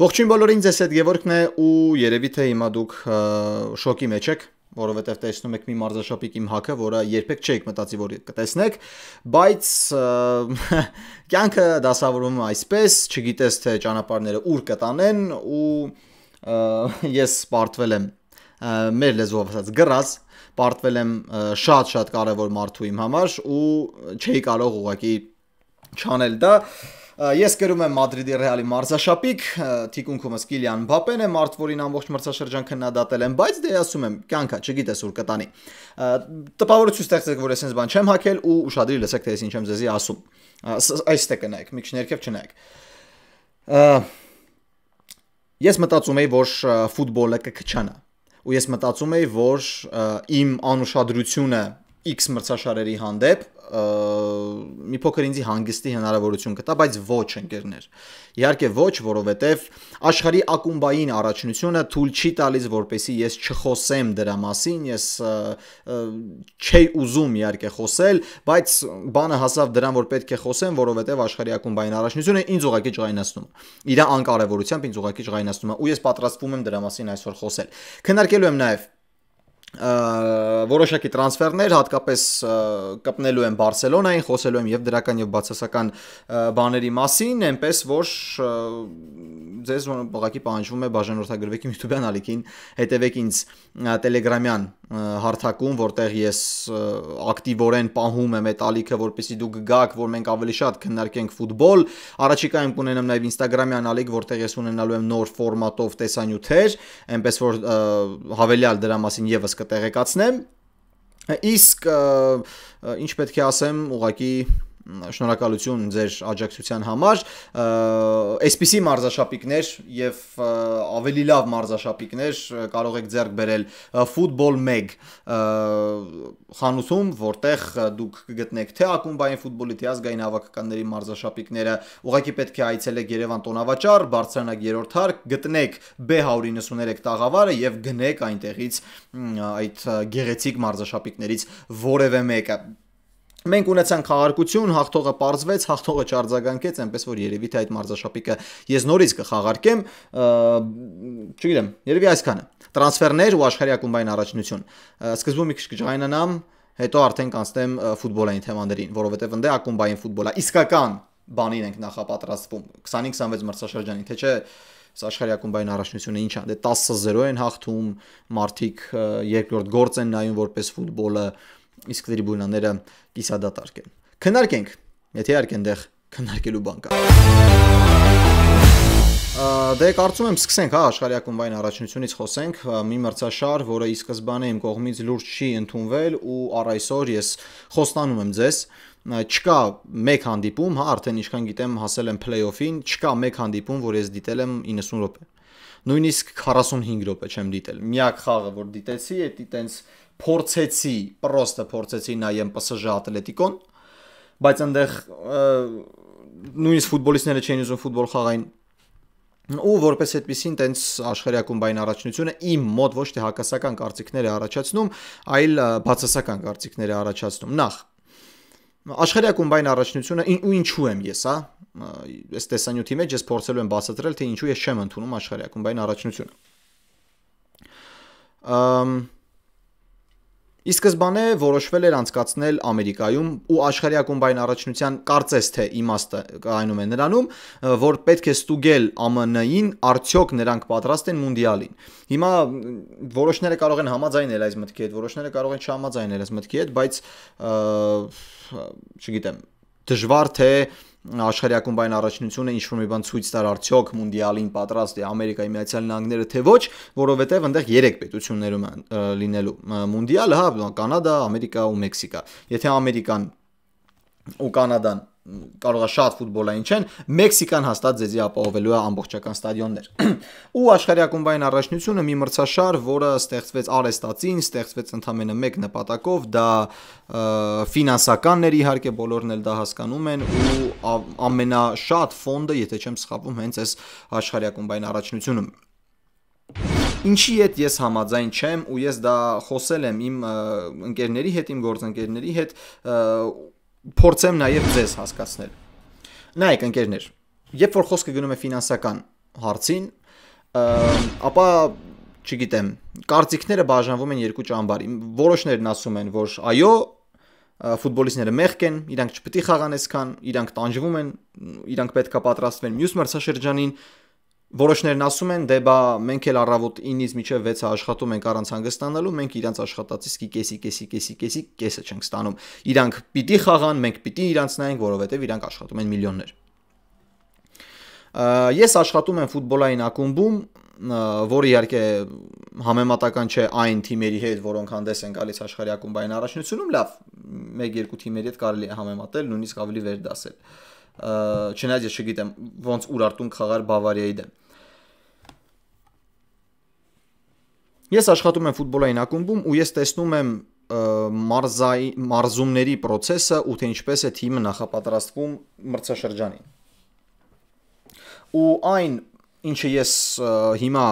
Ողջույն բոլորին, ձեզ հետ Գևորգն է ու երևի թե հիմա դուք շոկի մեջ եք, որովհետև տեսնում եք մի մարզաշապիկ իմ հաքը, որը երբեք չեք մտածի, որ կտեսնեք, բայց կյանքը դասավորվում է այսպես, չգիտես թե ճանապարհները ուր կտանեն ու ես պարտվել եմ մեր լեզվով ասած գրած, պարտվել եմ շատ կարևոր մարդու իմ համար ու չէի կարող ուղղակի չանել դա Ես կերում եմ Մադրիդի Ռեալի մարզաշապիկ, թիկունքումս Կիլիան Մբապեն է, մարդ, որին ամբողջ մրցաշրջան քննադատել եմ, բայց դե ասում եմ, կյանքը չգիտես ուր կտանի։ Տպավորություն ստեղծեք, որ ես այնպես բան չեմ հակել ու ուշադրի լսեք, թե ես ինչ եմ ձեզի ասում։ Այստեղ կնայեք, մի քիչ ներքև չնայեք։ Ես մտածում էի, որ ֆուտբոլը կքչանա։ Ու ես մտածում էի, որ իմ անուշադրությունը X մրցաշարերի հանդեպ մի փոքր ինձի հանգստի հնարավորություն կտա, բայց ոչ ընկերներ։ Իհարկե ոչ, որովհետև աշխարհի ակումբային առաջնությունը թույլ չի տալիս, որպեսզի ես չխոսեմ դրա մասին, ես չէի ուզում իհարկե խոսել, բայց բանը հասավ դրան, որ պետք է խոսեմ, որովհետև աշխարհի ակումբային առաջնությունը ինձ ուղղակի ջղայնացնում է։ Իր անկարևորությամբ ինձ ուղղակի ջղայնացնում է, ու ես պատրաստվում եմ դրա մասին այսօր խոսել։ Քննարկելու եմ նաև որոշակի տրանսֆերներ, հատկապես կպնելու եմ Բարսելոնային, խոսելու եմ եւ դրական եւ բացասական բաների մասին, այնպես որ ձեզ ուղղակի պահանջվում է բաժանորդագրվեք իմ YouTube-յան ալիքին, հետևեք ինձ Telegram-յան հարթակում, որտեղ ես ակտիվորեն պահում եմ այդ ալիքը, որպեսզի դուք գաք, որ մենք ավելի շատ քննարկենք ֆուտբոլ։ Առաջիկայում կունենամ նաև Instagram-յան ալիք, որտեղ ես ունենալու եմ նոր ֆորմատով տեսանյութեր, այնպես որ հավելյալ դրա մասին եւս կտեղեկացնեմ։ Իսկ ինչ պետք է ասեմ, ուղղակի շնորհակալություն ձեր աջակցության համար, այսպիսի մարզաշապիկներ եւ ավելի լավ մարզաշապիկներ կարող եք ձեռք բերել Football Mag խանութում, որտեղ դուք կգտնեք թե ակումբային ֆուտբոլի, թե ազգային հավաքականների մարզաշապիկները, ուղղակի պետք է այցելեք Երևան տոնավաճառ, բարձրանակ 3-րդ հարկ, գտնեք B193 տաղավարը եւ գնեք այնտեղից այդ գեղեցիկ մարզաշապիկներից որևէ մեկը Մենք ունեցանք խաղարկություն, հաղթողը պարզվեց, հաղթողը չարձագանքեց, այնպես որ երևի թե այդ մարզաշապիկը ես նորից կխաղարկեմ, չգիտեմ, երևի այսքանը։ Տրանսֆերներ ու աշխարհի ակումբային առաջնություն։ Սկզբում մի քիչ կջղայնանամ, հետո արդեն կանցնեմ ֆուտբոլային թեմաներին, որովհետև ընդ է ակումբային ֆուտբոլը իսկական բանին ենք նախապատրաստվում 25-26 մրցաշրջանին, թե չէ աշխարհի ակումբային առաջնությունը ինչ է, դե 10-0 են հաղթում, մարդիկ երկրորդ գործ են նայում որպես ֆուտբոլը իսկ տրիբունաները կիսադատարկ են։ Քննարկենք, եթե իհարկե այնտեղ քննարկելու բան կա։ Դե կարծում եմ սկսենք, հա, աշխարհի ակումբային առաջնությունից խոսենք, մի մրցաշար, որը ի սկզբանե իմ կողմից լուրջ չի ընդունվել ու առ այսօր ես խոստանում եմ ձեզ, չկա մեկ հանդիպում, հա, արդեն ինչքան գիտեմ հասել եմ play-off-ին, չկա մեկ հանդիպում, որ ես դիտել եմ 90 րոպե։ Նույնիսկ 45 րոպե չեմ դիտել։ Միակ խաղը, որ դիտեցի, է տենց փորձեցի, պրոստը փորձեցի նայեմ PSG Ատլետիկոն, բայց այնտեղ նույնիսկ ֆուտբոլիստները չէին ուզում ֆուտբոլ խաղային ու որպես այդպեսին տենց աշխարհի ակումբային առաջնությունը իմ մոտ ոչ թե հակասական կարծիքներ է առաջացնում, այլ բացասական կարծիքներ է առաջացնում։ Նախ աշխարհի ակումբային առաջնությունը ու ինչու եմ ես, հա, այս տեսանյութի մեջ ես փորձելու եմ բացատրել, թե ինչու ես չեմ ընդունում աշխարհի ակումբային առաջնությունը։ Ի սկզբանե որոշվել էր անցկացնել Ամերիկայում ու աշխարհի ակումբային առաջնության կարծես թե իմաստը կայանում է նրանում, որ պետք է ստուգել ԱՄՆ-ին, արդյոք նրանք պատրաստ են մունդիալին։ Հիմա որոշները կարող են համաձայնել այս մտքի հետ, որոշները կարող են չհամաձայնել այս մտքի հետ, բայց չգիտեմ, դժվար թե աշխարհի ակումբային առաջնությունը ինչ-որ մի բան ցույց տար արդյոք մունդիալին պատրաստ է Ամերիկայի Միացյալ Նահանգները թե ոչ, որովհետև այնտեղ 3 պետություններում է լինելու մունդիալը, հա, Կանադա, Ամերիկա ու Մեքսիկա։ Եթե Ամերիկան ու Կանադան կարող է շատ ֆուտբոլային չեն, Մեքսիկան հաստատ ձեզի ապահովելու է ամբողջական ստադիոններ։ Ու աշխարհի ակումբային առաջնությունը մի մրցաշար, որը ստեղծվեց արեստացին, ստեղծվեց ընդամենը մեկ նպատակով, դա ֆինանսականն էր, իհարկե բոլորն էլ դա հասկանում են ու ամենաշատ ֆոնդը, եթե չեմ սխալվում, հենց այս աշխարհի ակումբային առաջնությունում։ Ինչի հետ ես համաձայն չեմ ու ես դա խոսել եմ իմ ընկերների հետ, իմ գործընկերների հետ Փորձեմ նաև ձեզ հասկացնել։ Նայեք ընկերներ, երբ որ խոսքը գնում է ֆինանսական հարցին, ապա չգիտեմ, կարծիքները բաժանվում են երկու ճամբարի։ Որոշներն ասում են, որ այո, ֆուտբոլիստները մեղք են, իրանք չպետք է խաղան այսքան, իրանք տանջվում են, իրանք պետքա պատրաստվեն մյուս մրցաշրջանին։ Որոշներն ասում են, դե բա մենք էլ առավոտ 9-ից մինչև 6-ը աշխատում ենք առանց հանգստանալու, մենք իրանց աշխատածի կեսը չենք ստանում։ Իրանք պիտի խաղան, մենք պիտի իրանց նայենք, որովհետև իրանք աշխատում են միլիոններ։ Ես աշխատում եմ ֆուտբոլային ակումբում, որը իհարկե համեմատական չէ այն թիմերի հետ, որոնք հանդես են գալիս աշխարհի ակումբային առաջնությունում, լավ, 1-2 թիմերի հետ կարելի է համեմատել, նույնիսկ ավելի վեր դասել։ Չնայած ես չգիտեմ ոնց Ուրարտուն խաղար Բավարիայի դեմ։ Ես աշխատում եմ ֆուտբոլային ակումբում ու ես տեսնում եմ մարզումների process-ը ու թե ինչպես է թիմը նախապատրաստվում մրցաշրջանին։ Ու այն, ինչը ես հիմա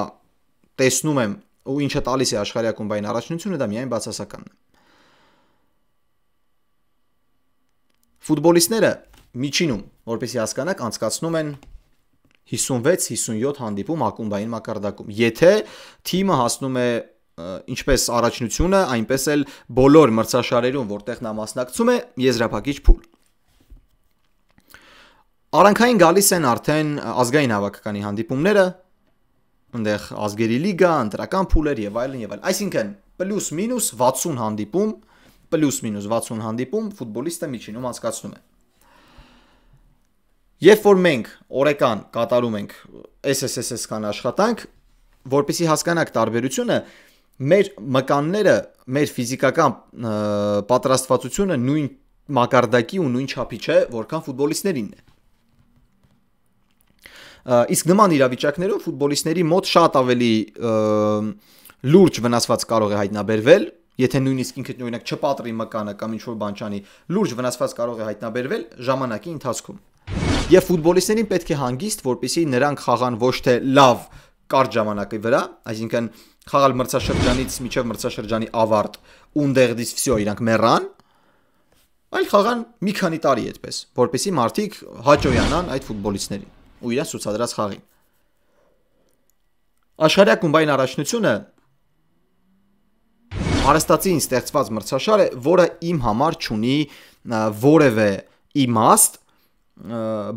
տեսնում եմ ու ինչը տալիս է աշխարհի ակումբային առաջնությունը, դա միայն բացասականն է։ Ֆուտբոլիստները միջինում, որպեսզի հասկանաք, անցկացնում են 56-57 հանդիպում ակումբային մակարդակում։ Եթե թիմը հասնում է ինչպես առաջնությունը, այնպես էլ բոլոր մրցաշարերում, որտեղ նա մասնակցում է, եզրափակիչ փուլ։ Արանքային գալիս են արդեն ազգային հավաքականի հանդիպումները, այնտեղ ազգերի լիգա, ընտրական փուլեր եւ այլն եւ այլն։ Այսինքն պլյուս-մինուս 60 հանդիպում ֆուտբոլիստը միջինում անցկացնում է։ Երբ որ մենք օրական կատարում ենք SSS-կան աշխատանք, որպեսզի հասկանաք տարբերությունը, մեր մկանները, մեր ֆիզիկական պատրաստվածությունը նույն մակարդակի ու նույն չափի չէ, որքան ֆուտբոլիստներինն է։ Իսկ նման իրավիճակներում ֆուտբոլիստների մոտ շատ ավելի լուրջ վնասված կարող է հայտնաբերվել, եթե նույնիսկ ինքը օրինակ չպատրի մկանը կամ ինչ-որ բան չանի, լուրջ վնասված կարող է հայտնաբերվել ժամանակի ընթացքում։ Եվ ֆուտբոլիստներին պետք է հանգիստ, որպեսզի նրանք խաղան ոչ թե լավ կարճ ժամանակի վրա, այսինքն խաղալ մրցաշրջանից մինչև մրցաշրջանի ավարտ, ունդեղից վсё իրանք մեռան, այլ խաղան մի քանի տարի այդպես, որպեսզի մարդիկ հաճոյանան այդ ֆուտբոլիստներին ու իրենց ցուցադրած խաղին։ Աշխարհի ակումբային առաջնությունը հարստացին ստեղծված մրցաշար է, որը իմ համար չունի որևէ իմաստ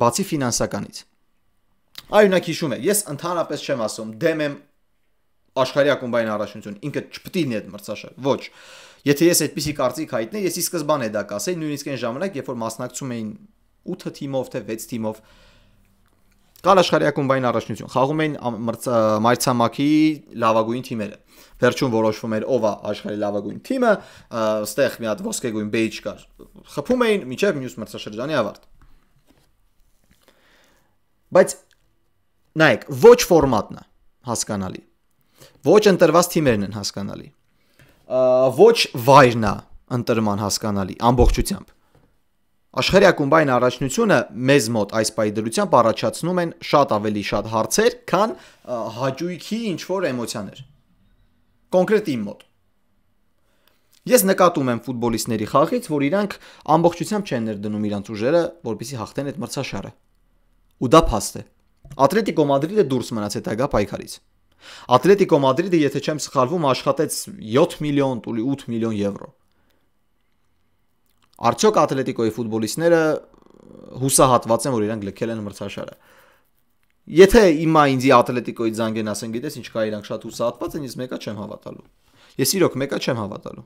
բացի ֆինանսականից։ Այօնակ հիշում է, ես ընդհանրապես չեմ ասում դեմ եմ աշխարհի ակումբային առաջնություն, ինքը չպետք է լինի այդ մրցաշար, ոչ։ Եթե ես այդպիսի կարծիք հայտնեի, ես ի սկզբանե դա կասեի, նույնիսկ այն ժամանակ, երբ որ մասնակցում էին 8 թիմով թե 6 թիմով կալ աշխարհի ակումբային առաջնություն, խաղում էին մայրցամաքի լավագույն թիմերը։ Վերջում որոշվում էր ով է աշխարհի լավագույն թիմը, այստեղ մի հատ ոսկեգույն բեյջ կար։ Խփում էին մինչև մյուս մրցաշրջանի ավարտ։ Բայց նայեք, ոչ ֆորմատն է հասկանալի, ոչ ընտրված թիմերն են հասկանալի, ոչ վայրն է ընտրման հասկանալի ամբողջությամբ։ Աշխարհի ակումբային առաջնությունը մեզ մոտ այս պայդրությամբ առաջացնում են շատ ավելի շատ հարցեր, քան հաճույքի ինչ-որ էմոցիաներ։ Կոնկրետ իմ մոտ։ Ես նկատում եմ ֆուտբոլիստների խաղից, որ իրանք ամբողջությամբ չեն ներդնում իրանց ուժերը, որպեսզի հաղթեն այդ մրցաշարը։ Ու դա փաստ է։ Ատլետիկո Մադրիդը դուրս մնաց հետագա պայքարից։ Ատլետիկո Մադրիդը, եթե չեմ սխալվում, աշխատեց 7 միլիոն, 8 միլիոն եվրո։ Արդյոք Ատլետիկոյի ֆուտբոլիստները հուսահատված են, որ իրանք լքել են մրցաշարը։ Եթե իմա ինձի Ատլետիկոյի զանգեն ասեն, գիտես ինչ կա, իրանք շատ հուսահատված են, ես մեկը չեմ հավատալու։ Ես իրոք մեկը չեմ հավատալու։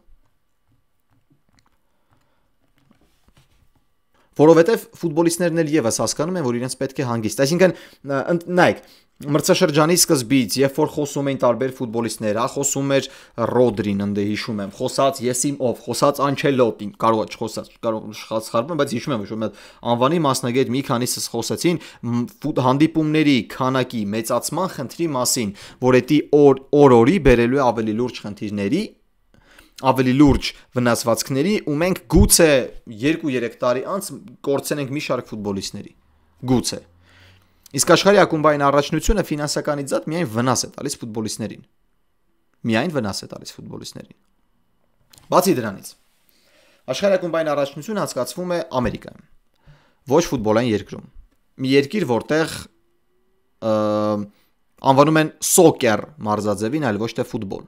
Որովհետև ֆուտբոլիստներն էլ եւս հասկանում են, որ իրենց պետք է հանգիստ։ Այսինքն, նայեք, մրցաշրջանի սկզբից, երբ որ խոսում էին տարբեր ֆուտբոլիստներ, խոսում էր Ռոդրին, ընդ հիշում եմ, խոսած Եսիմ ով, խոսած Անչելոտին, կարող է չխոսած, կարող սխալվում, բայց հիշում եմ, որ այդ անվանի մասնագետ մի քանիսը խոսեցին հանդիպումների քանակի մեծացման խնդրի մասին, որ դա օր-օրի բերելու է ավելի լուրջ խնդիրների, ավելի լուրջ վնասվածքների ու մենք գուցե 2-3 տարի անց կորցնենք մի շարք ֆուտբոլիստների։ Գուցե։ Իսկ աշխարհի ակումբային առաջնությունը ֆինանսականից զատ միայն վնաս է տալիս ֆուտբոլիստներին։ Միայն վնաս է տալիս ֆուտբոլիստներին։ Բացի դրանից, աշխարհի ակումբային առաջնությունը հաստատվում է Ամերիկայում, ոչ ֆուտբոլային երկրում։ Մի երկիր, որտեղ անվանում են սոկեր մարզաձևին, այլ ոչ թե ֆուտբոլ։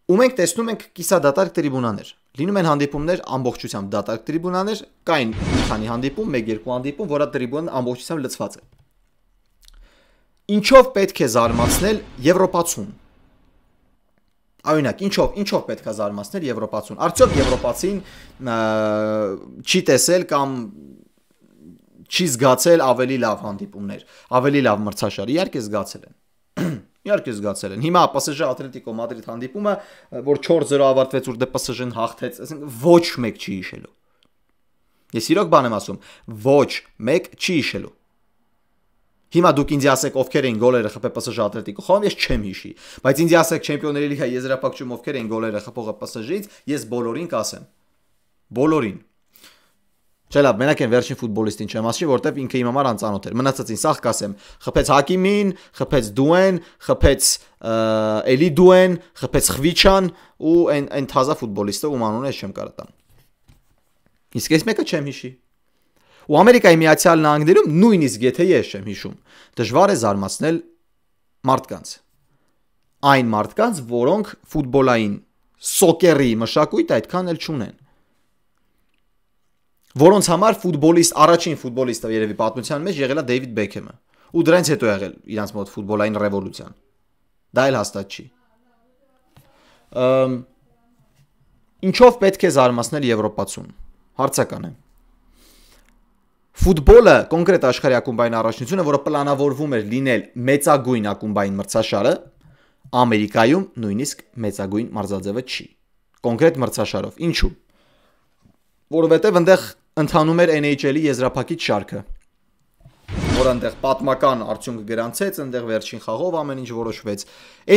Ու մենք տեսնում ենք կիսադատարկ տրիբունաներ։ Լինում են հանդիպումներ ամբողջությամբ դատարկ տրիբունաներ, կային մի քանի հանդիպում, 1-2 հանդիպում, որը տրիբունան ամբողջությամբ լցված է։ Ինչով պետք է զարմացնել Եվրոպացուն։ Օրինակ, ինչով պետք է զարմացնել Եվրոպացուն։ Արդյոք Եվրոպացին չի տեսել կամ չի զգացել ավելի լավ հանդիպումներ, ավելի լավ մրցաշար։ Իհարկե զգացել են։ Իհարկե զգացել են։ Հիմա PSG Ատլետիկո Մադրիդ հանդիպումը, որ 4-0 ավարտվեց, որ դե PSG-ն հաղթեց, ասենք ոչ մեկ չի հիշելու։ Ես իրոք բան եմ ասում, ոչ մեկ չի հիշելու։ Հիմա դուք ինձ ասեք ովքեր էին գոլերը խփել PSG Ատլետիկո խաղում, ես չեմ հիշի, բայց ինձ ասեք Չեմպիոնների լիգայի եզրափակում ովքեր էին գոլերը խփողը PSG-ից, ես բոլորին կասեմ։ Բոլորին։ Չէ՞ լավ, մենակ այն վերջին ֆուտբոլիստին չեմ ասի, որտեվ ինքը իմ համար անծանոթ էր։ Մնացածին սաղ կասեմ, խփեց Հակիմին, խփեց Դուեն, խփեց Էլի Դուեն, խփեց Խվիչան ու այն թազա ֆուտբոլիստը ում անունը ես չեմ կարող տամ։ Իսկ այս մեկը չեմ հիշի։ Ու Ամերիկայի Միացյալ Նահանգներում նույնիսկ եթե ես չեմ հիշում, դժվար է զարմացնել մարդկանց։ Այն մարդկանց, որոնք ֆուտբոլային սոկերի մշակույթ այդքան էլ չունեն։ Որոնց համար առաջին ֆուտբոլիստը երևի պատմության մեջ եղել է Դեյվիդ Բեքհեմը, ու դրանից հետո եղել իրանց մոտ ֆուտբոլային ռևոլյուցիան։ Դա էլ հաստատ չի։ Ինչով պետք է զարմացնել Եվրոպացուն։ Հարցական է։ Ֆուտբոլը, կոնկրետ աշխարհի ակումբային առաջնությունը, որը պլանավորվում էր լինել մեծագույն ակումբային մրցաշարը, Ամերիկայում նույնիսկ մեծագույն մարզաձևը չի։ Կոնկրետ մրցաշարով։ Ինչու՞։ Որովհետև այնտեղ ընթանում էր NHL-ի եզրափակիչ շարքը, որ այնտեղ պատմական արդյունք գրանցեց, այնտեղ վերջին խաղով ամեն ինչ որոշվեց։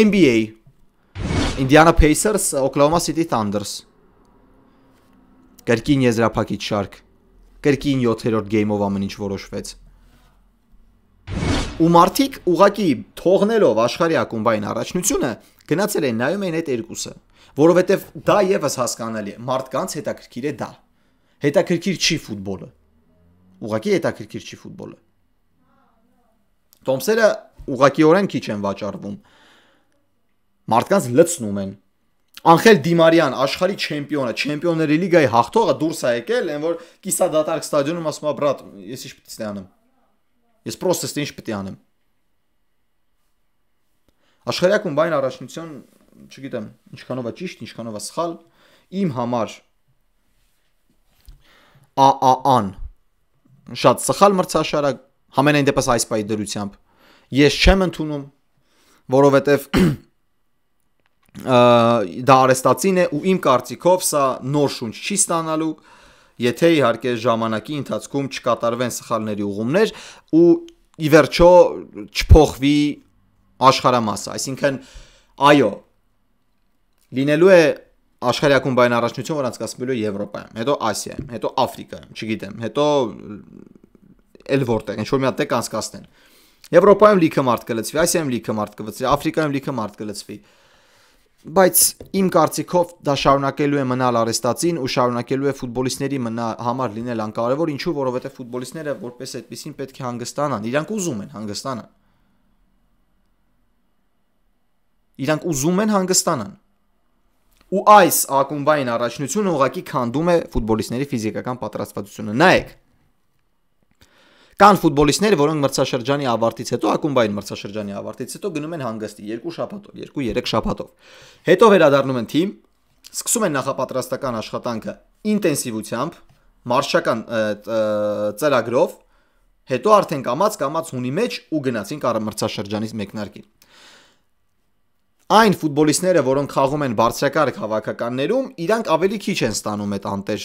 NBA, Indiana Pacers, Oklahoma City Thunders, կրկին եզրափակիչ շարք, կրկին 7-րդ գեյմով ամեն ինչ որոշվեց։ Ու մարդիկ ուղակի թողնելով աշխարհի ակումբային առաջնությունը գնացել են նայում այն այդ երկուսը, որովհետև դա եւս հասկանալի է, մարդկանց հետաքրքիր է դա։ Հետաքրքիր չի ֆուտբոլը։ Ուղղակի հետաքրքիր չի ֆուտբոլը։ Տոմսերը ուղղակիորեն քիչ են վաճառվում։ Մարդկանց լցնում են։ Անխել Դիմարյան, աշխարհի չեմպիոնը, Չեմպիոնների լիգայի հաղթողը դուրս է եկել, այն որ կիսադատարկ ստադիոնում ասում է՝ «Բրատ, ես ինչ պետք է անեմ։ Ես պրոստեստ ինչ պետք է անեմ»։ Աշխարհի ակումբային առաջնություն, չգիտեմ, ինչքանով է ճիշտ, ինչքանով է սխալ, իմ համար ԱԱԱ-ն շատ սխալ մրցաշար է, համենայն դեպս այս պահի դրությամբ ես չեմ ընդունում, որովհետև դա արեստացին է ու իմ կարծիքով սա նոր շունչ չի ստանալու, եթե իհարկե ժամանակի ընթացքում չկատարվեն սխալների ուղումներ ու ի վերջո չփոխվի աշխարհամասը, այսինքն այո, լինելու է աշխարհի ակումբային առաջնություն, որ անցկացվելու է Եվրոպայում, հետո Ասիայում, հետո Աֆրիկայում, չգիտեմ, հետո էլ որտեղ, ինչ որ մի հատ տեղ անցկացնեն։ Եվրոպայում լիքը մարդ կլցվի, Ասիայում լիքը մարդ կլցվի, Աֆրիկայում լիքը մարդ կլցվի։ Բայց իմ կարծիքով դա շարունակելու է մնալ արեստացին ու շարունակելու է ֆուտբոլիստների համար լինել անկարևոր, ինչու, որովհետև ֆուտբոլիստները որպես այդպեսին պետք է հանգստանան, իրանք ուզում են հանգստանան։ Իրանք ուզում են հանգստանան։ Ու այս ակումբային առաջնությունը ուղղակի քանդում է ֆուտբոլիստների ֆիզիկական պատրաստվածությունը։ Նայեք, կան ֆուտբոլիստներ, որոնք մրցաշրջանի ավարտից հետո, ակումբային մրցաշրջանի ավարտից հետո գնում են հանգստի 2 շաբաթով, 2-3 շաբաթով։ Հետո վերադառնում են թիմ, սկսում են նախապատրաստական աշխատանքը ինտենսիվությամբ, մարշական ծրագրով, հետո արդեն կամաց հունի մեջ ու գնացին մրցաշրջանից մեկնարկին։ Այն ֆուտբոլիստները, որոնք խաղում են բարձրակարգ հավաքականներում, իրանք ավելի քիչ են ստանում այդ անտեր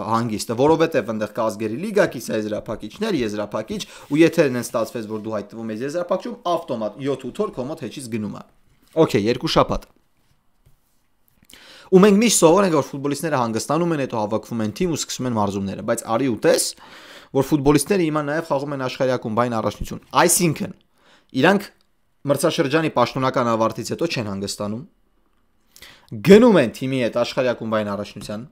հանգիստը, որովհետև այնտեղ կա ազգերի լիգա, կիսաեզրափակիչներ, եզրափակիչ, ու եթե նեն ստացվեց, որ դու հայտնվում ես եզրափակչում, ավտոմատ 7-8 օր քո մոտ հեչից գնում է։ Okay, 2 շաբաթ։ Ու մենք միշտ սովոր ենք, որ ֆուտբոլիստները հանգստանում են, հետո հավաքվում են թիմ ու սկսում են մարզումները, բայց արի ու տես, որ ֆուտբոլիստները հիմա նաև խաղում են աշխարհի ակումբային առաջնություն։ Այսինքն, իրանք մրցաշրջանի պաշտոնական ավարտից հետո չեն հանգստանում, գնում են թիմի հետ աշխարհի ակումբային առաջնության,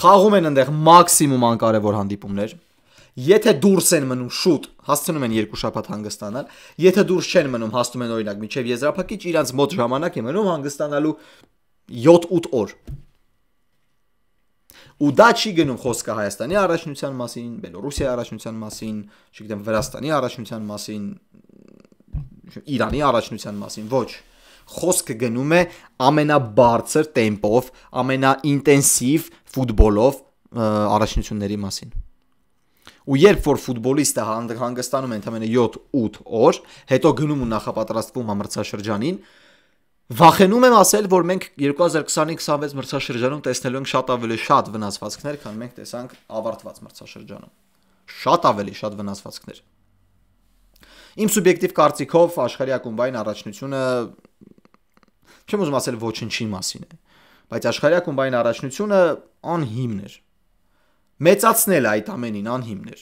խաղում են այնտեղ մաքսիմում անկարևոր հանդիպումներ, Եթե դուրս են մնում շուտ, հասցնում են 2 շաբաթ հանգստանալ, եթե դուրս չեն մնում, հասնում են օրինակ մինչև եզրափակիչ, իրանց մոտ ժամանակ է մնում հանգստանալու 7-8 օր։ Ու դա չի գնում խոսքը Հայաստանի առաջնության մասին, Բելոռուսիայի առաջնության մասին, չգիտեմ, Վրաստանի առաջնության մասին, Իրանի առաջնության մասին, ոչ։ Խոսքը գնում է ամենաբարձր տեմպով, ամենաինտենսիվ ֆուտբոլով առաջնությունների մասին։ Ու երբ որ ֆուտբոլիստը հանգստանում է ընդամենը 7-8 օր, հետո գնում ու նախապատրաստվում է մրցաշրջանին, վախենում եմ ասել, որ մենք 2025-26 մրցաշրջանում տեսնելու ենք շատ ավելի շատ վնասվածքներ, քան մենք տեսանք ավարտված մրցաշրջանում։ Շատ ավելի շատ վնասվածքներ։ Իմ սուբյեկտիվ կարծիքով աշխարհի ակումբային առաջնությունը չեմ ուզում ասել ոչնչի մասին է, բայց աշխարհի ակումբային առաջնությունը անհիմն էր։ Մեծացնել այդ ամենին անհիմն էր։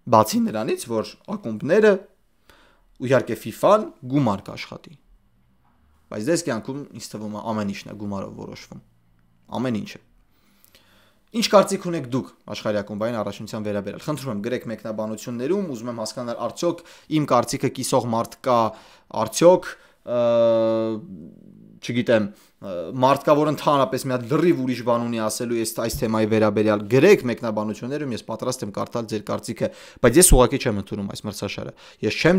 Բացի նրանից, որ ակումբները ու իհարկե FIFA-ն գումար կաշխատի։ Բայց դες կյանքում ինձ թվում է ամեն ինչն է գումարով որոշվում։ Ամեն ինչը։ Ինչ կարծիք ունեք դուք աշխարհի ակումբային առաջնության վերաբերյալ։ Խնդրում եմ գրեք մեկնաբանություններում, ուզում եմ հասկանալ արդյոք իմ կարծիքը կիսող մարդ կա, արդյոք չգիտեմ, մարդկա, որ ընդհանրապես մի հատ լրիվ ուրիշ բան ունի ասելու այս թեմայի վերաբերյալ, գրեք մեկնաբանություններում, ես պատրաստ եմ կարդալ ձեր կարծիքը, բայց ես ուղղակի չեմ ընդունում այս մրցաշարը։ Ես չեմ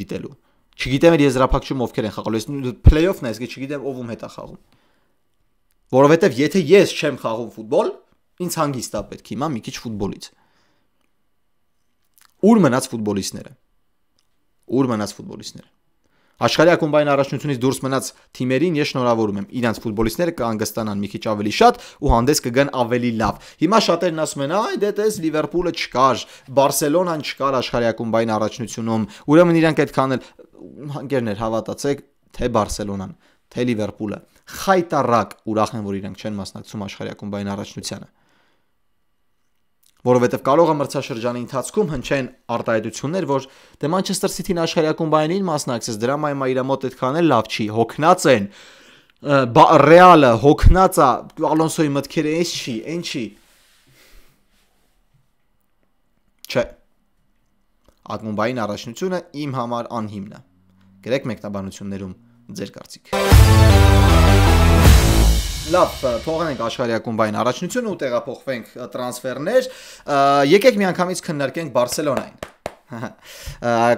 դիտելու։ Չգիտեմ էլ եզրափակչում ովքեր են խաղալու, ես play-off-ն է, ես չգիտեմ ով ում հետ է խաղում։ Որովհետև եթե ես չեմ խաղում ֆուտբոլ, ինձ հանգիստ է պետք հիմա մի քիչ ֆուտբոլից։ Ուր մնաց ֆուտբոլիստները։ Աշխարհի ակումբային առաջնությունից դուրս մնաց թիմերին ես շնորհավորում եմ։ Իրանց ֆուտբոլիստները կհանգստանան մի քիչ ավելի շատ ու հանդես կգան ավելի լավ։ Հիմա շատերն ասում են, այ դե տես Լիվերպուլը չկար, Բարսելոնան չկար աշխարհի ակումբային առաջնությունում, ուրեմն իրանք այդքան էլ ընկերներ հավատացեք, թե Բարսելոնան, թե Լիվերպուլը խայտարակ ուրախ են, որ իրանք չեն մասնակցում աշխարհի ակումբային առաջնությանը։ Որովհետև կարող է մրցաշրջանի ընթացքում հնչեն արտահայտություններ, որ դե Մանչեսթեր Սիթին աշխարհի ակումբայինին մասնակցեց, դրա մայմա իր մոտ այդքան էլ լավ չի, հոգնած են, Ռեալը հոգնած է, Ալոնսոյի մտքերը այն չի։ Չէ։ Ակումբային առաջնությունը իմ համար անհիմն է։ Գրեք մեկնաբանություններում ձեր կարծիք։ Լավ, թողնենք աշխարհի ակումբային առաջնությունը ու տեղափոխվենք տրանսֆերներ։ Եկեք միանգամից քննարկենք Բարսելոնային։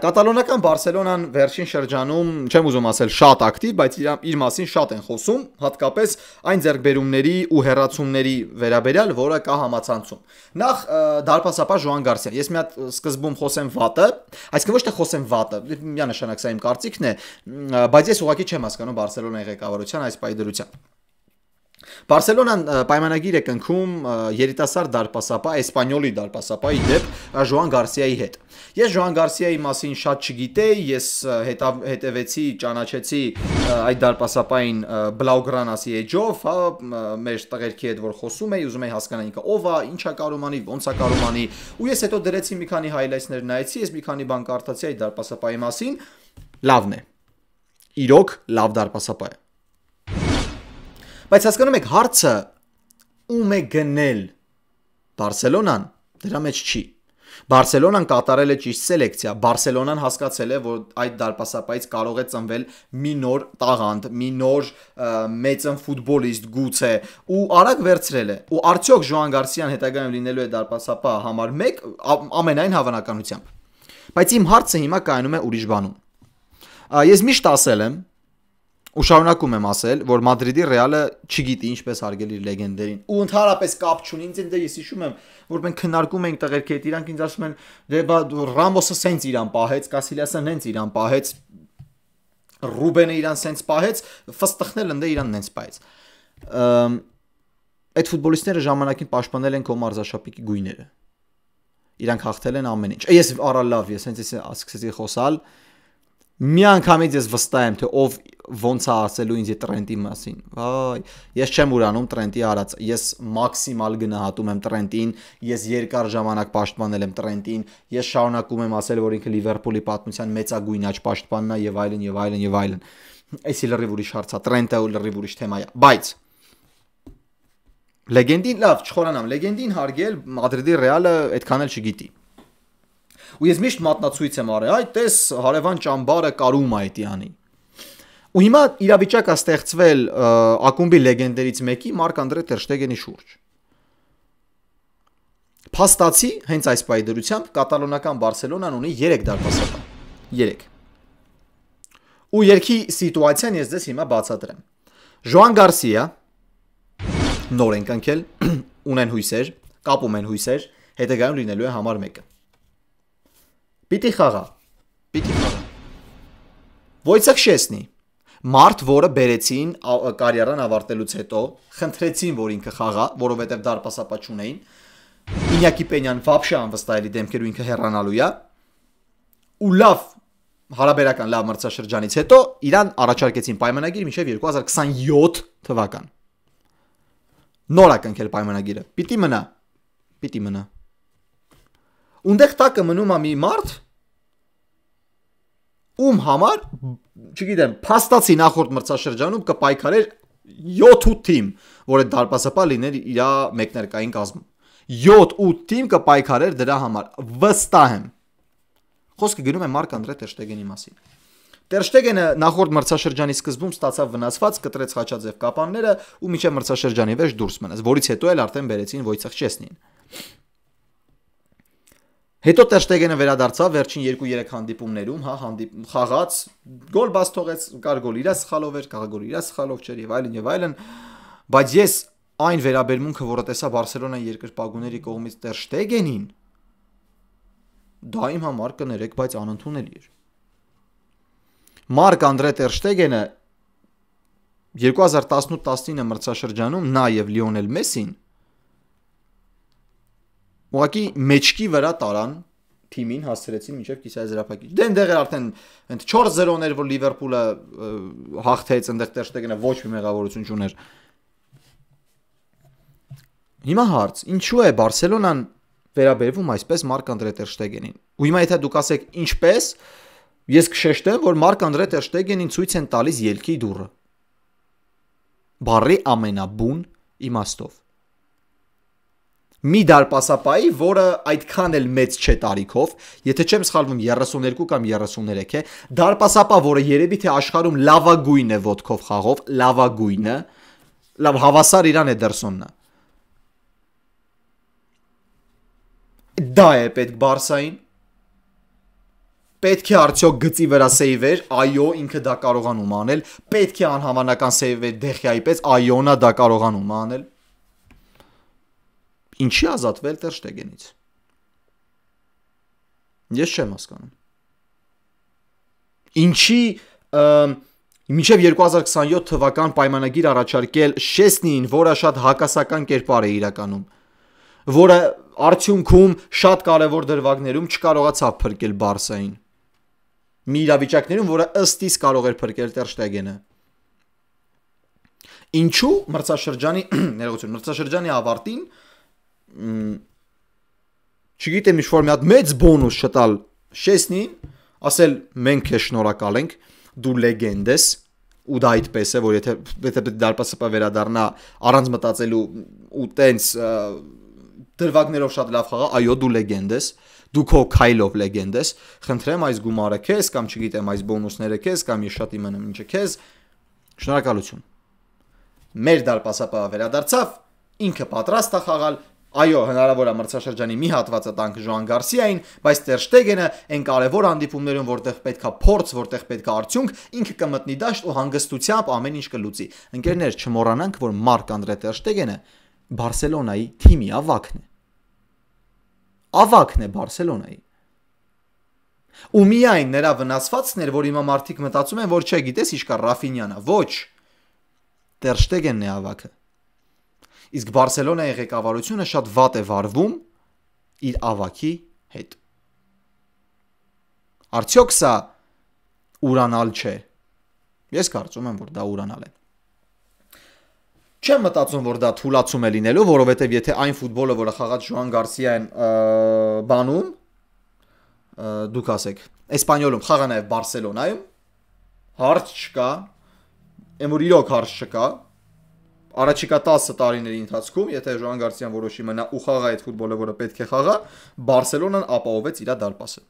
Կատալոնական Բարսելոնան վերջին շրջանում, չեմ ուզում ասել շատ ակտիվ, բայց իր մասին շատ են խոսում, հատկապես այն ձեռքբերումների ու հեռացումների վերաբերյալ, որը կա համացանցում։ Նախ դարպասապահ Ժոան Գարսիա։ Ես մի հատ սկզբում խոսեմ վատը, այսինքն ոչ թե խոսեմ վատը, միանշանակ սա իմ կարծիքն է, բայց ես ուղղակի չեմ հասկանում Բարսելոնայի ղեկավարության այս պայդրության։ Բարսելոնան պայմանագիր է կնքում երիտասարդ դարպասապահ, Էսպանյոլի դարպասապահի դեպ Ժոան Գարսիայի հետ։ Ես Ժոան Գարսիայի մասին շատ չգիտեի, ես հետևեցի, ճանաչեցի այդ դարպասապահին Բլաուգրանասի էջով, հա, մեր տղերքի հետ որ խոսում էի, ուզում էի հասկանալ ինքը ով է, ինչ է կարում անի, ոնց է կարում անի, ու ես հետո դրեցի մի քանի հայլայթներ նայեցի, ես մի քանի բան կարդացի այդ դարպասապահի մասին, լավն է։ Իրոք լավ դարպասապահ է։ Բայց հասկանում եք, հարցը ում է գնել Բարսելոնան, դրա մեջ չի։ Բարսելոնան կատարել է ճիշտ սելեկցիա, Բարսելոնան հասկացել է, որ այդ դարպասապահից կարող է ծնվել մի նոր տաղանդ, մի նոր մեծն ֆուտբոլիստ գուցե, ու արագ վերցրել է։ Ու արդյոք Ժոան Գարսիան հետագայում լինելու է դարպասապահ համար 1, ամենայն հավանականությամբ։ Բայց իմ հարցը հիմա կայանում է ուրիշ բանում։ Ես միշտ ասել եմ ու շարունակում եմ ասել, որ Մադրիդի Ռեալը չգիտի ինչպես հարգել իր լեգենդերին։ Ու ընդհանրապես կապ չունի, ինձ ես հիշում եմ, որ մենք քննարկում էինք տղերքի հետ, իրանք ինձ ասում են, դե բա Ռամոսը սենց իրան պահեց, Կասիլիասը նենց իրան պահեց, Ռուբենը իրան սենց պահեց, ֆստխնել ընդ իրան նենց պահեց։ Այդ ֆուտբոլիստները ժամանակին պաշտպանել են քո մարզաշապիկի գույները։ Իրանք հաղթել են ամեն ինչ։ Ես արա լավ, ես հենց սկսեցի խոսալ։ Միանգամից ես վստահ եմ, թե ով ոնց է ասելու ինձ Տրենտի մասին։ Վայ, ես չեմ ուրանում Տրենտի արած, ես մաքսիմալ գնահատում եմ Տրենտին, ես երկար ժամանակ պաշտպանել եմ Տրենտին, ես շարունակում եմ ասել, որ ինքը Լիվերպուլի պատմության մեծագույն աջ պաշտպանն է եւ այլն եւ այլն եւ այլն։ Այսի լրիվ ուրիշ հարց է, Տրենտը ու լրիվ ուրիշ թեմա է, բայց Լեգենդին լավ, չխորանամ, լեգենդին հարգել Մադրիդի Ռեալը այդքան էլ չգիտի։ Ու ես միշտ մատնացույց եմ արել, այ տես հարևան ճամբարը կարում է դա անի։ Ու հիմա իրավիճակ է ստեղծվել ակումբի լեգենդներից մեկի Մարկ Անդրե տեր Շտեգենի շուրջ։ Փաստացի հենց այս պայդրությամբ կատալոնական Բարսելոնան ունի 3 դարպասապան։ 3։ Ու երկի սիտուացիան ես ձեզ հիմա բացատրեմ։ Ժոան Գարսիա նոր են կնքել, ունեն հույսեր, կապում են հույսեր, հետագայում լինելու է համար 1-ը։ Պիտի խաղա։ Վոյցեխ Շեսնի մարդ, որը բերեցին կարիերան ավարտելուց հետո, խնդրեցին, որ ինքը խաղա, որովհետև դարպասապա չունեին։ Ինյակի Պենյան վաբշե անվստահելի դեմքերու ինքը հեռանալու է։ Ու լավ հարաբերական լավ մրցաշրջանից հետո իրան առաջարկեցին պայմանագիր մինչև 2027 թվական։ Նոր է կնքել պայմանագիրը։ Պիտի մնա։ Ունդեղ տակը մնում է մի մարդ, ում համար, չգիտեմ, փաստացի նախորդ մրցաշրջանում կպայքարեր 7-8 թիմ, որ այդ դարպասապա լիներ իր մեկներկային կազմում։ 7-8 թիմ կպայքարեր դրա համար, վստահ եմ։ Խոսքը գնում է Մարկ Անդրե տեր Շտեգենի մասին։ Տեր Շտեգենը նախորդ մրցաշրջանի սկզբում ստացավ վնասված, կտրեց խաչաձև կապանները ու մինչև մրցաշրջանի վերջ դուրս մնաց, որից հետո էլ արդեն բերեցին Վոյցեխ Շեսնին։ Հետո Տեր Շտեգենը վերադարձավ վերջին 2-3 հանդիպումներում, խաղաց, գոլ բաց թողեց, կար գոլ իր սխալով էր, կար գոլ իր սխալով չէր եւ այլն, բայց ես այն վերաբերմունքը, որը տեսա Բարսելոնայի երկրպագուների կողմից Տեր Շտեգենին, դա իմ համար կներեք, բայց անընդունելի էր։ Մարկ Անդրե տեր Շտեգենը 2018-19 մրցաշրջանում նա եւ Լիոնել Մեսին ուղղակի մեջքի վրա տարան թիմին հասցրեցին մինչև կիսաեզրափակիչ։ Դե այնտեղ էր արդեն 4-0-ներ, որ Լիվերպուլը հաղթեց, այնտեղ տեր Շտեգենը ոչ մի մեղավորություն չուներ։ Հիմա հարց, ինչու է Բարսելոնան վերաբերվում այսպես Մարկ Անդրե տեր Շտեգենին։ Ու հիմա եթե դուք ասեք ինչպես, ես կշեշտեմ, որ Մարկ Անդրե տեր Շտեգենին ցույց են տալիս ելքի դուռը։ Բարի ամենաբուն իմաստով։ Մի դարպասապայի, որը այդքան էլ մեծ չէ տարիքով, եթե չեմ սխալվում 32 կամ 33 է, դարպասապա, որը երևի թե աշխարհում լավագույնն է ոտքով խաղով, լավագույնը, լավ հավասար իրան Էդերսոնն է։ Դա է պետք Բարսային։ Պետք է արդյոք գծի վրա սեյվեր, այո, ինքը դա կարողանում անել, պետք է անհավանական սեյվեր Դեխիայի պես, այո, նա դա կարողանում անել։ Ինչի ազատվել տեր Շտեգենից։ Ես չեմ հասկանում։ Ինչի մինչև 2027 թվական պայմանագիր առաջարկել Շեսնին, որը շատ հակասական կերպար է իրականում, որը արդյունքում շատ կարևոր դրվագներում չկարողացավ փրկել Բարսային։ Մի իրավիճակներում, որը ըստ իս կարող էր փրկել տեր Շտեգենը։ Ինչու մրցաշրջանի ավարտին չգիտեմ ինչ-որ մի հատ մեծ բոնուս չտալ Շեսնին, ասել մենք քեզ շնորհակալ ենք, դու լեգենդ ես, ու դա այդպես է, որ եթե դարպասապա վերադառնա առանց մտածելու ու տենց դրվագներով շատ լավ խաղա, այո, դու լեգենդ ես, դու քո քայլով լեգենդ ես, խնդրեմ այս գումարը քեզ կամ չգիտեմ այս բոնուսները քեզ կամ ես շատ իմանամ ինչը քեզ, շնորհակալություն։ Մեր դարպասապա վերադարձավ, ինքը պատրաստ է խաղալ, այո, հնարավոր է մրցաշրջանի մի հատվածը տանք Ժոան Գարսիային, բայց տեր Շտեգենը այն կարևոր հանդիպումներում, որտեղ պետքա փորձ, որտեղ պետքա արդյունք, ինքը կմտնի դաշտ ու հանգստությամբ ամեն ինչ կլուծի։ Ընկերներ, չմոռանանք, որ Մարկ Անդրե տեր Շտեգենը Բարսելոնայի թիմի ավագն է։ Ավագն է Բարսելոնայի։ Ու միայն նրա վնասվածքն էր, որ հիմա մարդիկ մտածում են, որ չէ, գիտես, ինչ կա Ռաֆինյանա, ոչ։ Տեր Շտեգենն է ավագը։ Իսկ Բարսելոնայի ղեկավարությունը շատ վատ է վարվում իր ավագի հետ։ Արդյոք սա ուրանալ չէ։ Ես կարծում եմ, որ դա ուրանալ է։ Չեմ մտածում, որ դա թուլացում է լինելու, որովհետև եթե այն ֆուտբոլը, որը խաղաց Ժոան Գարսիան բանում, դուք ասեք, Էսպանիոլում խաղա նաև Բարսելոնայում, հարց չկա, որ իրոք հարց չկա, Առաջիկա 10 տարիների ընթացքում, եթե Ժոան Գարսիան որոշի մնա ու խաղա այդ ֆուտբոլը, որը պետք է խաղա, Բարսելոնան ապահովեց իր դարպասը։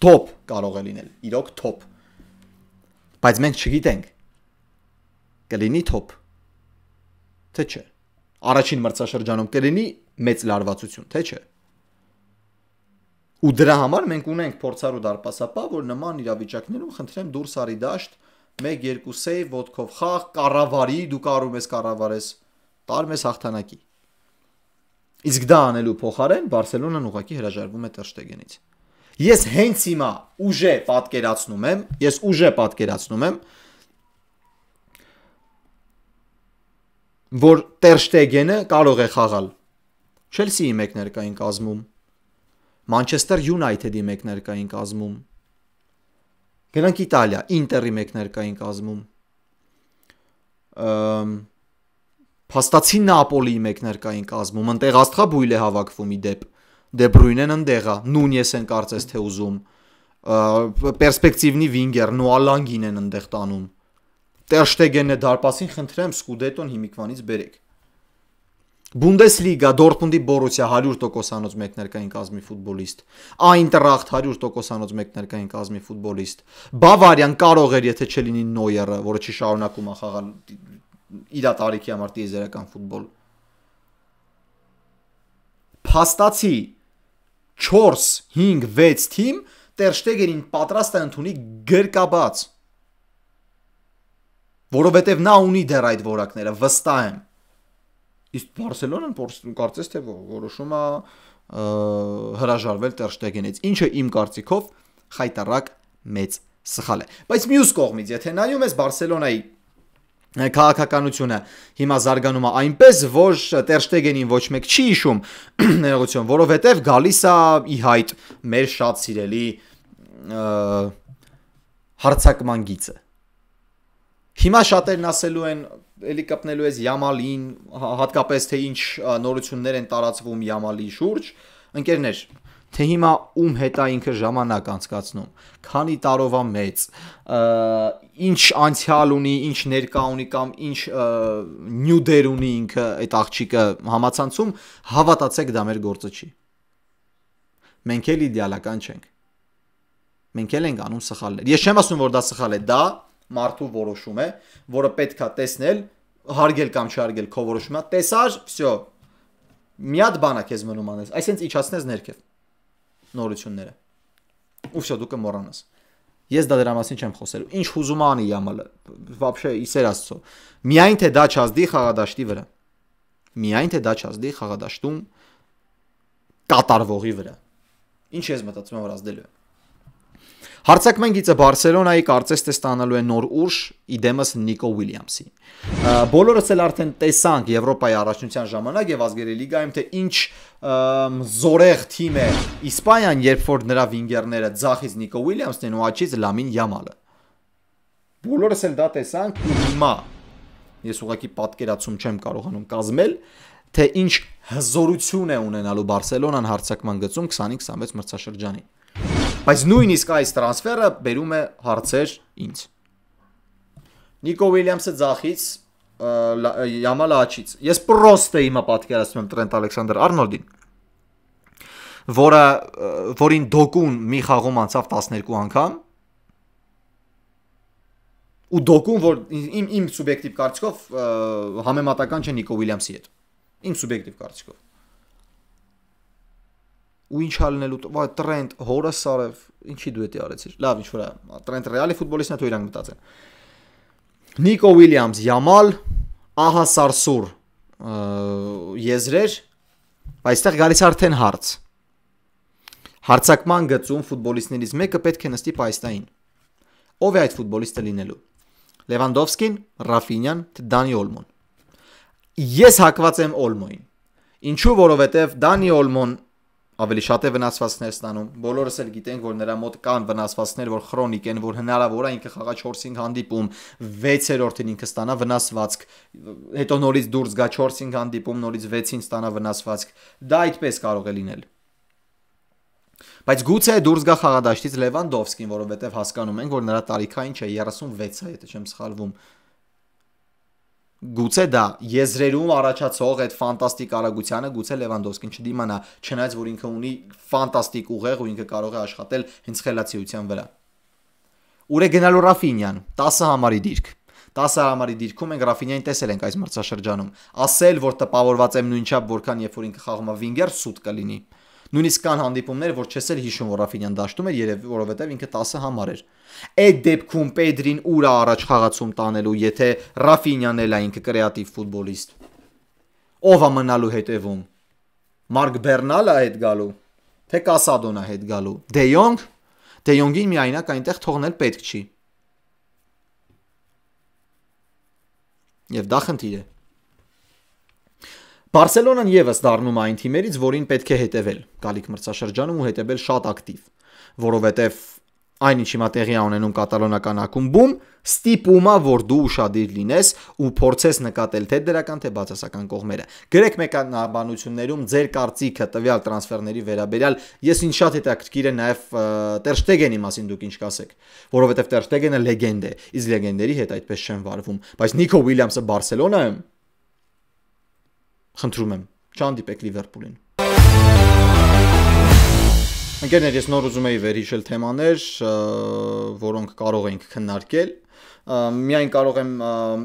Top կարող է լինել, իրոք top։ Բայց մենք չգիտենք։ Կլինի top։ Թե չէ։ Առաջին մրցաշրջանում կլինի մեծ լարվածություն, թե չէ։ Ու դրա համար մենք ունենք փորձառու դարպասապահ, որ նման իրավիճակներում խնդրեմ դուրս արի դաշտ 1-2 սեյվ, ոտքով խաղ, կառավարի, դու կարում ես կառավարես, տար մեզ հաղթանակի։ Իսկ դա անելու փոխարեն Բարսելոնան ուղղակի հրաժարվում է Տեր Շտեգենից։ Ես հենց հիմա ուժե պատկերացնում եմ, որ Տեր Շտեգենը կարող է խաղալ Չելսիի մեկներկային կազմում, Մանչեսթեր Յունայթեդի մեկներկային կազմում, գնանք Իտալիա, Ինտերի մեկներկային կազմում, փաստացի Նապոլիի մեկներկային կազմում, ընտեղ Աստղաբույլ է հավաքվում ի դեպ, Դե Բրույնեն ընդեղ է, Նունյես են կարծես թե ուզում, պերսպեկտիվնի վինգեր, Նոալանգին են ընդեղ տանում, Տեր Շտեգենը դարպասին խնդրեմ Սկուդետոն հիմիկվանից բերեք։ Բունդեսլիգա, Դորտմունդի Բորուսիա 100%-անոց մեկներկային կազմի ֆուտբոլիստ, Այնտրախտ 100%-անոց մեկներկային կազմի ֆուտբոլիստ, Բավարիան կարող էր, եթե չլինի Նոյերը, որը չի շարունակում խաղալ իր տարիքի համար տիեզերական ֆուտբոլ։ Փաստացի 4, 5, 6 թիմ Տեր Շտեգենին պատրաստ է ընդունի գրկաբաց, որովհետև նա ունի դեռ այդ որակները, վստահ եմ։ Իսկ Բարսելոնան կարծես թե որոշում է հրաժարվել Տեր Շտեգենից, ինչը իմ կարծիքով խայտառակ մեծ սխալ է։ Բայց մյուս կողմից, եթե նայում ես Բարսելոնայի քաղաքականությունը հիմա զարգանում է այնպես, որ Տեր Շտեգենին ոչ մեկ չի հիշում, ներողություն, որովհետև գալիս է ի հայտ մեր շատ սիրելի հարցակման գիծը։ Հիմա շատերն ասելու են, էլի կպնելու ես Յամալին, հատկապես թե ինչ նորություններ են տարածվում Յամալի շուրջ, ընկերներ, թե հիմա ում հետ է ինքը ժամանակ անցկացնում, քանի տարով է մեծ, ինչ անցյալ ունի, ինչ ներկա ունի կամ ինչ նյութեր ունի ինքը այդ աղջիկը համացանցում, հավատացեք դա մեր գործը չի։ Մենք էլ իդեալական չենք։ Մենք էլ ենք անում սխալներ։ Ես չեմ ասում, որ դա սխալ է, դա մարդու որոշում է, որը պետք է տեսնել, հարգել կամ չհարգել քո որոշումը, տեսար, վсё։ Մի հատ բան է քեզ մնում անես, այսինքն իջացնես ներքև նորությունները։ Ու վсё, դու կմոռանաս։ Ես դա դրա մասին չեմ խոսելու։ Ինչ հուզում անի Յամալը, вообще իսեր Աստծո։ Միայն թե դա չազդի խաղադաշտի վրա։ Միայն թե դա չազդի խաղադաշտում կատարվողի վրա։ Ինչ ես մտածում, որ ազդելու է։ Հարցակման գիծը Բարսելոնայի կարծես թե ստանալու է նոր ուժ իդեմս Նիկո Ուիլյամսի։ Բոլորս էլ արդեն տեսանք Եվրոպայի առաջնության ժամանակ եւ ազգերի լիգայում թե ինչ զորեղ թիմ է Իսպանիան, երբ որ նրա վինգերները ձախից Նիկո Ուիլյամսն են ու աչից Լամին Յամալը։ Բոլորս էլ դա տեսանք ու հիմա ես ուղղակի պատկերացում չեմ կարողանում կազմել, թե ինչ հզորություն է ունենալու Բարսելոնան հարցակման գծում 25-26 մրցաշրջանին։ Բայց նույնիսկ այս տրանսֆերը բերում է հարցեր ինձ։ Նիկո Ուիլյամսը ձախից, Յամալը աչից։ Ես պրոստը հիմա պատկերացնում եմ Տրենտ Ալեքսանդր-Արնոլդին, որին Դոկուն մի խաղում անցավ 12 անգամ, ու Դոկուն, որ իմ սուբյեկտիվ կարծիքով համեմատական չէ Նիկո Ուիլյամսի հետ։ Իմ սուբյեկտիվ կարծիքով։ Ու ինչ ալնելու, վայ Տրենտ, հորս Սարև, ինչի դու էդի արեցիր։ Լավ, ինչ որ է, Տրենտ ռեալի ֆուտբոլիստն է, թող իրանք մտածեն։ Նիկո Ուիլյամս, Յամալ, ահա Սարսուր եզրեր, բայց այստեղ գալիս արդեն հարց։ Հարցակման գծում ֆուտբոլիստներից մեկը պետք է նստի պայստային։ Ով է այդ ֆուտբոլիստը լինելու։ Լևանդովսկին, Ռաֆինյան, Դանի Օլմոն։ Ես հակված եմ Օլմոին։ Ինչու, որովհետև Դանի Օլմոն ավելի շատ է վնասվածքներ ստանում։ Բոլորս էլ գիտենք, որ նրա մոտ կան վնասվածքներ, որ քրոնիկ են, որ հնարավոր է ինքը խաղա 4-5 հանդիպում, 6-րդին ինքը ստանա վնասվածք, հետո նորից դուրս գա 4-5 հանդիպում, նորից 6-ին ստանա վնասվածք։ Դա այդպես կարող է լինել։ Բայց գուցե դուրս գա խաղադաշտից Լևանդովսկին, որովհետև հասկանում ենք, որ նրա տարիքային չէ, 36 է, եթե չեմ սխալվում։ Գուցե դա եզրերում առաջացող այդ ֆանտաստիկ արագությանը գուցե Լևանդովսկին չդիմանա, չնայած որ ինքը ունի ֆանտաստիկ ուղեղ ու ինքը կարող է աշխատել հենց խելացիության վրա։ Ուր է գնալու Ռաֆինյան 10 համարի դիրք։ 10 համարի դիրքում ենք Ռաֆինյային տեսել ենք այս մրցաշրջանում։ Ասել, որ տպավորված եմ նույնչափ որքան երբ որ ինքը խաղում է վինգեր, սուտ կլինի։ Նույնիսկ կան հանդիպումներ, որ չես էլ հիշում, որ Ռաֆինյան դաշտում էր, երևի որովհետև ինքը 10 համար էր։ Այդ դեպքում Պեդրին ուր է առաջ խաղացում տանելու, եթե Ռաֆինյան էլ է ինքը կրեատիվ ֆուտբոլիստ։ Ով է մնալու հետևում։ Մարկ Բեռնալը հետ գալու, թե Կասադոնը հետ գալու։ Դե Յոնգ, Դե Յոնգին միայնակ այնտեղ թողնել պետք չի։ Եվ դա խնդիր է։ Բարսելոնան եւս դառնում է այն թիմերից, որին պետք է հետևել գալիք մրցաշրջանում ու հետևել շատ ակտիվ, որովհետեւ այնինչ հիմա տեղի է ունենում կատալոնական ակումբում, ստիպում է, որ դու ուշադիր լինես ու փորձես նկատել թե դրական թե բացասական կողմերը։ Գրեք մեկնաբանություններում ձեր կարծիքը տվյալ տրանսֆերների վերաբերյալ, ես ինձ շատ հետաքրքիր է նաև Տեր Շտեգենի մասին դուք ինչ կասեք, որովհետև Տեր Շտեգենը լեգենդ է, իսկ լեգենդերի հետ այդպես չեն վարվում, բայց Նիկո Ուիլյամսը Բարսելոնայում խնդրում եմ, չհանդիպեք Լիվերպուլին։ Ընկերներ, ես նոր ուզում էի վերհիշել թեմաներ, որոնք կարող ենք քննարկել։ Միայն կարող եմ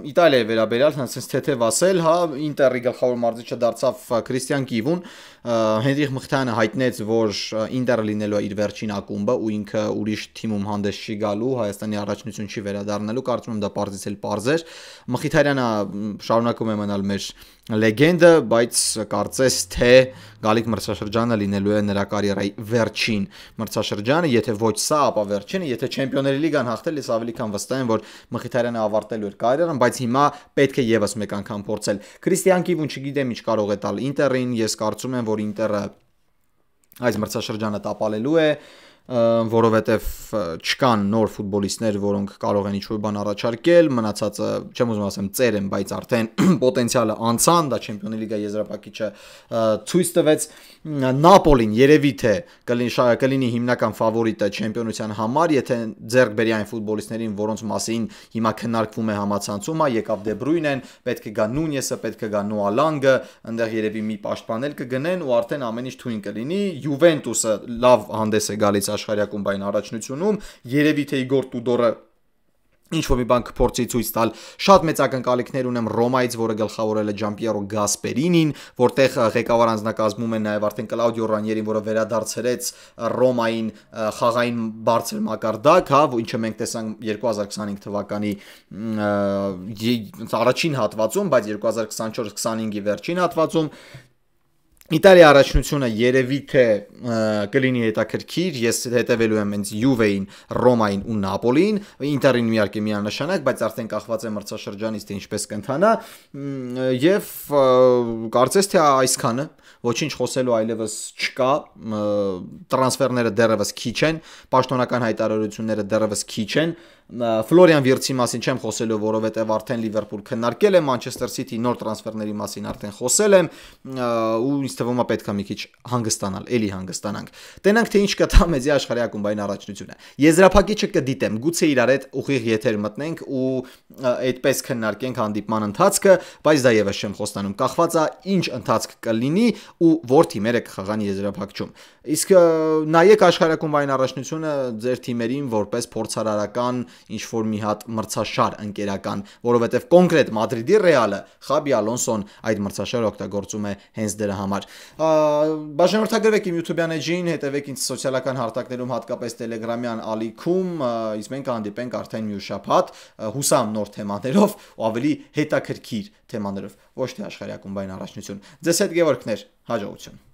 Իտալիայի վերաբերյալ հենց թեթև ասել, հա, Ինտերի գլխավոր մարզիչը դարձավ Քրիստիան Կիվուն, Հենրիխ Մխիթարյանը հայտնեց, որ Ինտերը լինելու է իր վերջին ակումբը ու ինքը ուրիշ թիմում հանդես չի գալու, Հայաստանի առաջնություն չի վերադառնալու, կարծում եմ դա պարզից էլ պարզ էր։ Մխիթարյանը շարունակում է մնալ մեր լեգենդը, բայց կարծես թե գալիք մրցաշրջանը լինելու է նրա կարիերայի վերջին մրցաշրջանը, եթե ոչ սա, ապա վերջինը, եթե Չեմպիոնների լիգան հաղթել, ես ավելի քան վստահ եմ, որ Մխիթարյանը ավարտելու էր կարիերան, բայց հիմա պետք է եւս մեկ անգամ փորձել։ Քրիստիան Կիվուն չգիտեմ ինչ կարող է տալ Ինտերին, ես կարծում եմ, որ Ինտերը այս մրցաշրջանը տապալելու է, որովհետև չկան նոր ֆուտբոլիստներ, որոնք կարող են ինչ-որ բան առաջարկել, մնացածը, չեմ ուզում ասեմ ծեր են, բայց արդեն պոտենցիալը անցան, դա Չեմպիոնների լիգա եզրափակիչը ցույց տվեց։ Նապոլին երևի թե կլինի հիմնական ֆավորիտը չեմպիոնության համար, եթե ձեռք բերի այն ֆուտբոլիստներին, որոնց մասին հիմա քննարկվում է համացանցում, եկավ Դե Բրույնեն, պետք է գա Նունյեսը, պետք է գա Նոա Լանգը, այնտեղ երևի մի պաշտպան էլ կգնեն ու արդեն ամեն ինչ թույն կլինի։ Յուվենտուսը լավ հանդես է գալիս աշխարհի ակումբային առաջնությունում, երևի թե Իգոր Տուդորը ինչ-որ մի բան կփորձի ցույց տալ։ Շատ մեծ ակնկալիքներ ունեմ Ռոմայից, որը գլխավորել է Ջամպիերո Գասպերինին, որտեղ ղեկավար անձնակազմում են նաև արդեն Կլաուդիո Ռանիերին, որը վերադարձրեց Ռոմային խաղային բարձր մակարդակ, հա, ինչը մենք տեսանք 2025 թվականի առաջին հատվածում, բայց 2024-25-ի վերջին հատվածում Իտալիայի առաջնությունը երևի թե կլինի հետաքրքիր, ես հետևելու եմ հենց Յուվեին, Ռոմային ու Նապոլիին, Ինտերին իհարկե միանշանակ, բայց արդեն կախված է մրցաշրջանից թե ինչպես կընթանա, եւ կարծես թե այսքանը, ոչինչ խոսելու այլևս չկա, տրանսֆերները դեռևս քիչ են, պաշտոնական հայտարարությունները դեռևս քիչ են, Ֆլորիան Վիրցի մասին չեմ խոսելու, որովհետև արդեն Լիվերպուլ քննարկել է, Մանչեսթեր Սիթի նոր տրանսֆերների մասին արդեն խոսել եմ, ու ինձ թվում է պետք է մի քիչ հանգստանալ, էլի հանգստանանք։ Տենանք թե ինչ կտա մեծի աշխարհի ակումբային առաջնությունը։ Եզրափակիչը կդիտեմ, գուցե իրար հետ ուղիղ եթեր մտնենք ու այդպես քննարկենք հանդիպման ընթացքը, բայց դա եւս չեմ խոստանում։ Կախված է ինչ ընթացք կլինի ու որ թիմերը կխաղան եզրափակչում։ Իսկ նայեք աշխարհի ակումբային առաջնությունը ձեր թիմերին որպես փորձարարական ինչ որ մի հատ մրցաշար ընկերական, որովհետև կոնկրետ Մադրիդի Ռեալը Խաբի Ալոնսոն այդ մրցաշարը օգտագործում է հենց դրա համար։ Բաժանորդագրվեք իմ YouTube-յան էջին, հետևեք ինձ սոցիալական հարթակներում, հատկապես Telegram-յան ալիքում, իսկ մենք հանդիպենք արդեն մյուս շաբաթ հուսամ նոր թեմաներով ու ավելի հետաքրքիր թեմաներով, ոչ թե աշխարհի ակումբային առաջնություն։ Ձեզ հետ Գևորգներ, հաջողություն։